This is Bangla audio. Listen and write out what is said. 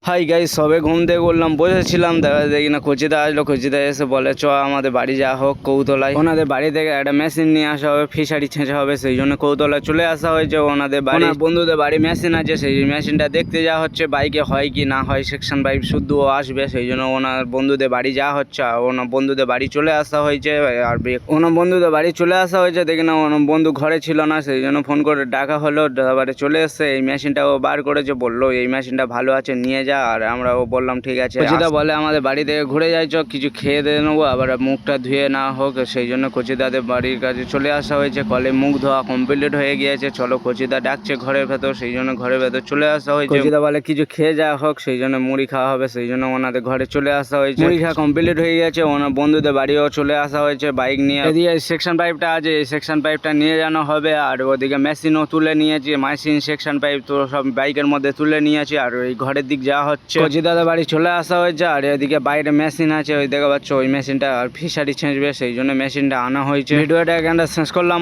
হাই গাইস, সবে ঘুম থেকে উঠলাম, বসেছিলাম, দেখা দেখি না কচিদা আসলো। কচিদা এসে বলে চ আমাদের বাড়ি যাওয়া হোক কৌতলায়। ওনাদের বাড়ি থেকে একটা মেশিন নিয়ে আসা হবে, ফিশারি ছেঁচা হবে, সেই জন্য কৌতলায় চলে আসা হয়েছে। ওনাদের বাড়ি বন্ধুদের বাড়ি মেশিন আছে, সেই মেশিনটা দেখতে যাওয়া হচ্ছে বাইকে হয় কি না হয়। সেকশন পাইপ শুদ্ধ আসবে, সেই জন্য ওনার বন্ধুদের বাড়ি যাওয়া হচ্ছে। আর ওনার বন্ধুদের বাড়ি চলে আসা হয়েছে। আর ওনার বন্ধুদের বাড়ি চলে আসা হয়েছে, দেখি না ওনার বন্ধু ঘরে ছিল না, সেই জন্য ফোন করে ডাকা হলো। তারপরে চলে এসছে, এই মেশিনটাও বার করেছে, বললো এই মেশিনটা ভালো আছে নিয়ে যা। আর আমরাও বললাম ঠিক আছে। কচিদা বলে আমাদের বাড়ি থেকে ঘুরে যাইছ, কিছু খেয়ে দিয়ে নেবো, আবার মুখটা ধুয়ে না হোক, সেই জন্য কচিদাদের বাড়ির কাছে চলে আসা হয়েছে। কলে মুখ ধোয়া কমপ্লিট হয়ে গিয়েছে, চলো কচিদা ডাকছে ঘরের ভেতর, সেই জন্য ঘরের ভেতর চলে আসা হয়েছে। কচিদা বলে কিছু খেয়ে যাওয়া হোক, সেই জন্য মুড়ি খাওয়া হবে, সেই জন্য ওনাদের ঘরে চলে আসা হয়েছে। মুড়ি খাওয়া কমপ্লিট হয়ে গেছে, ওনার বন্ধুদের বাড়িও চলে আসা হয়েছে বাইক নিয়ে। এদিকে সেকশন পাইপটা আছে, এই সেকশন পাইপটা নিয়ে যাওয়া হবে। আর ওদিকে মেশিনও তুলে নিয়েছি, মেশিন সেকশন পাইপ তো সব বাইকের মধ্যে তুলে নিয়েছি। আর ওই ঘরের দিক যাওয়া হচ্ছে, কচিদাদের বাড়ি চলে আসা হয়েছে। আর এদিকে বাইরে মেশিন আছে, ওই দেখা পাচ্ছ ওই মেশিনটা আর ফিশারি ছেঁচবে, সেই জন্য মেশিনটা আনা হয়েছে। ভিডিওটা এখানটা শেষ করলাম।